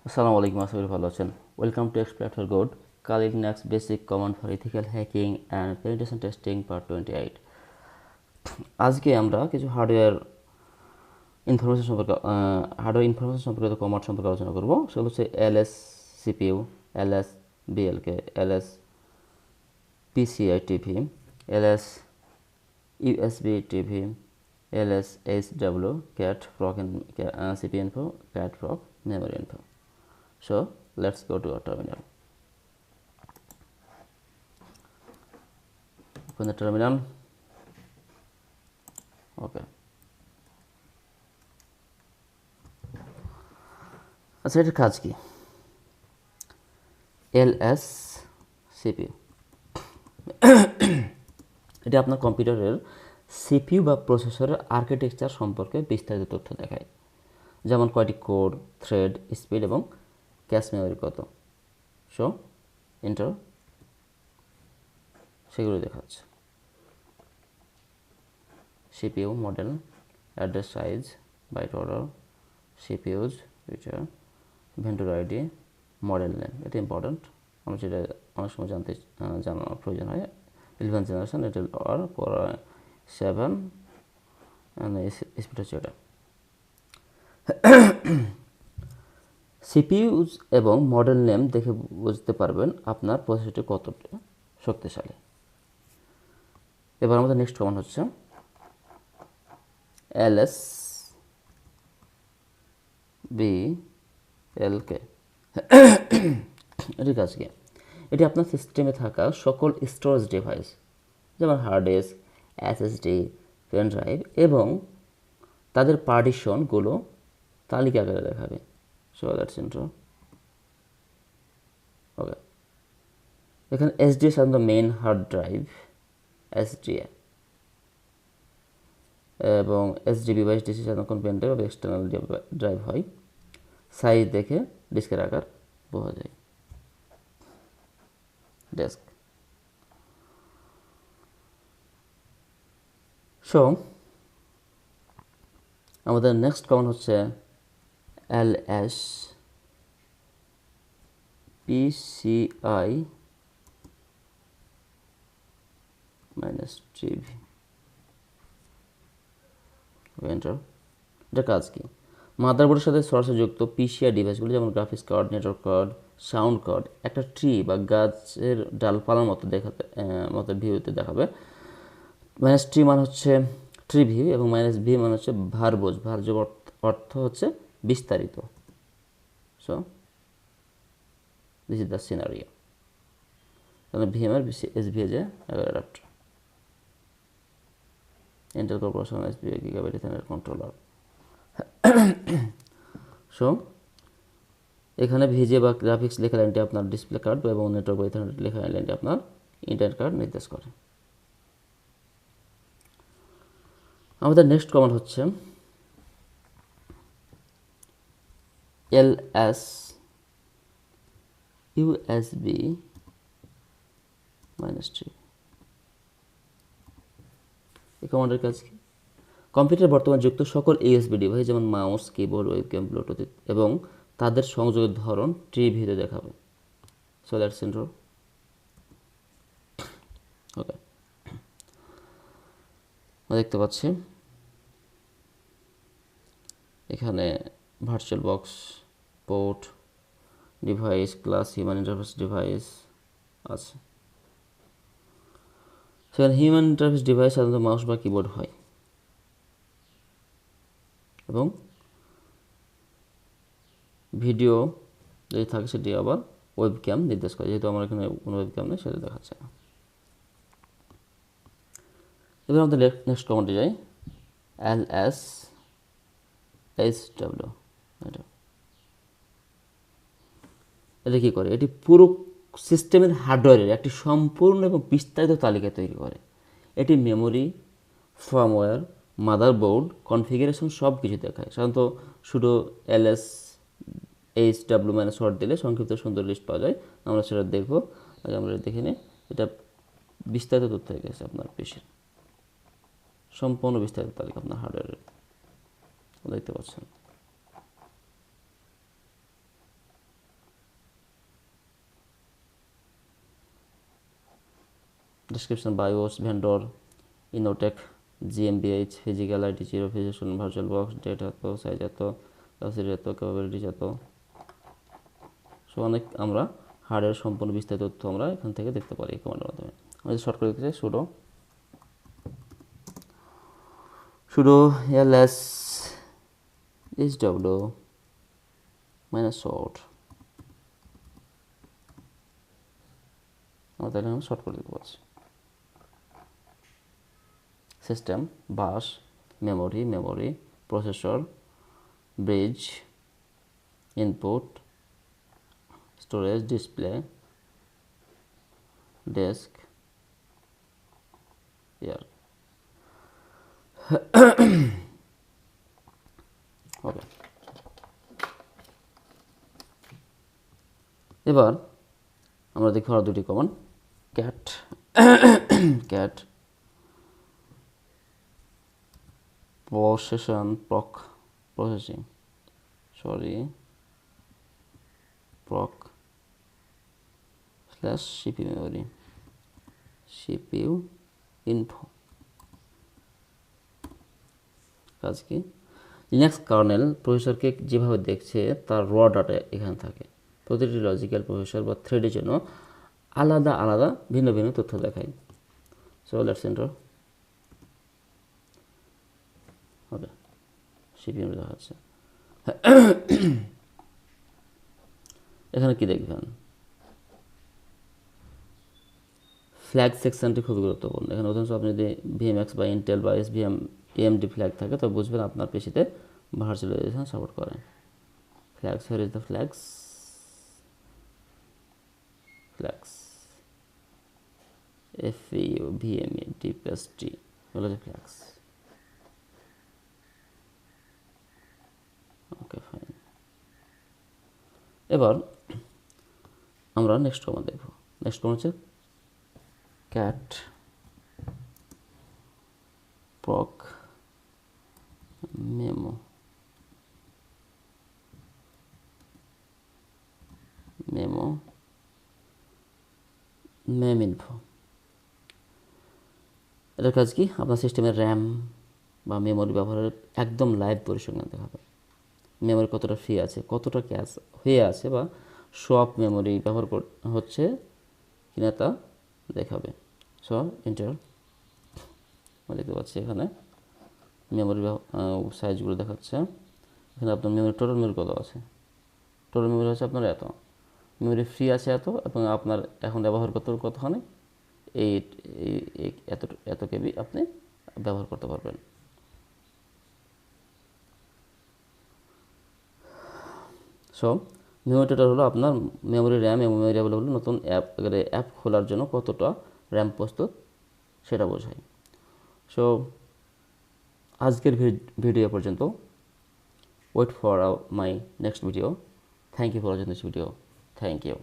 আসসালামু আলাইকুম, আশা করি ভালো আছেন। ওয়েলকাম টু এক্সপ্লেট for good calling next basic command for ethical hacking and penetration testing part 28। আজকে আমরা কিছু হার্ডওয়্যার ইনফরমেশন সম্পর্কিত কমান্ড সম্পর্কে আলোচনা করব। সেগুলো হচ্ছে LS CPU, LS BLK, LS PCI TV, LS USB TV, LS HW, cat proc, CP info, cat proc, memory info. So let's go to our terminal. Open the terminal. Okay. আচ্ছা, এটার কাজ কি? LS CPU এটা আপনার কম্পিউটারের CPU বা প্রসেসরের architecture সম্পর্কে বিস্তারিত তথ্য দেখায়, যেমন কয়টি কোর, থ্রেড, স্পিড এবং ক্যাশ মেমোরি কত। সো এন্টার, সেগুলো দেখাচ্ছে। CPU model, address size, byte order, CPUs, which are vendor ID, model name. এটা ইম্পর্টেন্ট, আমরা যেটা অনেক সময় জানার প্রয়োজন হয়। 11 জেনারেশন, এটা আর পর 7 স্পিড হচ্ছে এটা। সিপিইউস এবং মডেল নেম দেখে বুঝতে পারবেন আপনার প্রসেসরটি কতটা শক্তিশালী। এবার আমাদের নেক্সট কমান্ড হচ্ছে এলএস বিএলকে। এটির কাজ কি? এটি আপনার সিস্টেমে থাকা সকল স্টোরেজ ডিভাইস, যেমন hard disk, SSD, pen drive এবং তাদের পার্টিশনগুলো তালিকা আকারে দেখাবে। So that's intro. ওকে, এখানে এসডি সাধারণত মেইন হার্ড ড্রাইভ, এসডিএ, এবং এসডিবি বা এসডিসি সাধারণত কোন পেন ড্রাইভ বা এক্সটার্নাল ড্রাইভ হয়। সাইজ দেখে ডিস্কের আকার বোঝা যায়। ডেস্ক। সো আমাদের নেক্সট কমান্ড হচ্ছে ls pci -tv, এন্টার। এটা কাজ কি? মাদারবোর্ডের সাথে সরাসরি যুক্ত পিসিআই ডিভাইসগুলো, যেমন graphics card, network card, sound card, একটা ট্রি বা গাছের ডালপালার মতো ভিউতে দেখাবে। -ট্রি মানে হচ্ছে ট্রি ভিউ এবং -ভি মানে হচ্ছে ভার্বোজ। ভার্য অর্থ হচ্ছে বিস্তারিত। So this is the scenario. তাহলে VMware SVGA adapter, Intel corporation SVA gigabit ethernet controller. So এখানে ভিজে বা গ্রাফিক্স লেখা লাইনটি আপনার ডিসপ্লে কার্ড এবং নেটওয়ার্ক বা ইথারনেট লেখা লাইনটি আপনার ইন্টারনেট কার্ড নির্দেশ করে। আমাদের নেক্সট কমান্ড হচ্ছে ls usb -3। এই কমান্ডের কাজ কি? কম্পিউটার বর্তমানে যুক্ত সকল ইউএসবি ডিভাইস, যেমন মাউস, কিবোর্ড, ওয়েবক্যাম, ব্লুটুথ এবং তাদের সংযোগের ধরন ট্রি ভিউতে দেখাবে। So that's intro. ওকে, দেখতে পাচ্ছি এখানে virtual box, port, device, class, human interface device আছে। সেখানে হিউম্যান ইন্টারফেস ডিভাইস সাধারণত মাউস বা কিবোর্ড হয় এবং ভিডিও যদি থাকে সেটি আবার ওয়েবক্যাম নির্দেশ করে। যেহেতু আমার এখানে কোনো ওয়েবক্যাম নেই, সেটা দেখাচ্ছে না। এবার আমাদের নেক্সট কমান্ডে যাই, ls hw। এটা কী করে? এটি পুরো সিস্টেমের হার্ডওয়্যারের একটি সম্পূর্ণ এবং বিস্তারিত তালিকা তৈরি করে। এটি মেমোরি, ফার্মওয়্যার, মাদারবোর্ড কনফিগারেশন সব কিছু দেখায়। সাধারণত শুধু ls hw -short দিলে সংক্ষিপ্ত সুন্দর লিস্ট পাওয়া যায়। আমরা সেটা দেখব, আগে আমরা দেখে নিই। এটা বিস্তারিত তথ্য হয়ে গেছে আপনার পিসির, সম্পূর্ণ বিস্তারিত তালিকা আপনার হার্ডওয়্যারের দেখতে পাচ্ছেন। description BIOS vendor Innotech GmbH physical IT 0 physical virtual box data এত সাইজ এত ক্যাপাসিটি এত ক্যাপাবিলিটিস এত। সো অনেক আমরা হার্ডওয়্যার সম্পূর্ণ বিস্তারিত তথ্য আমরা এখান থেকে দেখতে পারি এই কমান্ডের মাধ্যমে। আমি শর্ট করে দেখতে চাই sudo ls sw -short আমরা তাহলে আমি শর্ট করে দিতে পারছি। System bus memory processor bridge input storage display desk year okay. এবার আমরা দেখি আরও দুটি command cat cat processing proc / CPU memory CPU info। কাজ কি? লিনাক্স কার্নেল প্রসেসরকে যেভাবে দেখছে তার র ডাটা এখানে থাকে। প্রতিটি লজিক্যাল প্রসেসর বা থ্রেডের জন্য আলাদা আলাদা ভিন্ন ভিন্ন তথ্য দেখায়। So let's enter. Okay, CPU দেখাচ্ছে। এখানে কি দেখবেন? ফ্ল্যাগ সেকশনটি খুবই গুরুত্বপূর্ণ। এখানে উদাহরণস্বরূপ আপনি যদি ভিএমএক্স বা ইন্টেল বা এসভিএম এএমডি ফ্ল্যাগ থাকে তো বুঝবেন আপনার পেশিতে ভার্চুয়ালাইজেশন সাপোর্ট করে। Flags, here is the flags FVU VME DPST হলো যে ফ্ল্যাগস। Okay fine. এবার আমরা নেক্সট কমান্ড দেখব। নেক্সট কমান্ড হচ্ছে cat proc memo meminfo। এটার কাজ কি? আপনার সিস্টেমের র্যাম বা মেমোরি ব্যবহারের একদম লাইভ পরিসংখ্যান দেখাবে। মেমোরি কতটা ফ্রি আছে, কতটা ক্যাশ হয়ে আছে বা সব মেমোরি ব্যবহার হচ্ছে কিনা তা দেখাবে। So enter. আমরা দেখতে পাচ্ছি এখানে মেমোরি সাইজগুলো দেখাচ্ছে। এখানে আপনার মেমোরি টোটাল মেমোরি কত আছে? টোটাল মেমোরি হচ্ছে আপনার এত, মেমোরি ফ্রি আছে এত, এবং আপনার এখন ব্যবহার করতে কতখানি এই এত কেবি আপনি ব্যবহার করতে পারবেন। সো মেমোরি টোটাল হলো আপনার মেমোরি র্যাম এবং মেমোরি অ্যাভেলেবল নতুন অ্যাপ খোলার জন্য কতটা র্যাম প্রস্তুত সেটা বোঝায়। সো আজকের ভিডিও পর্যন্ত। Wait for my next video. Thank you for watching this video. Thank you.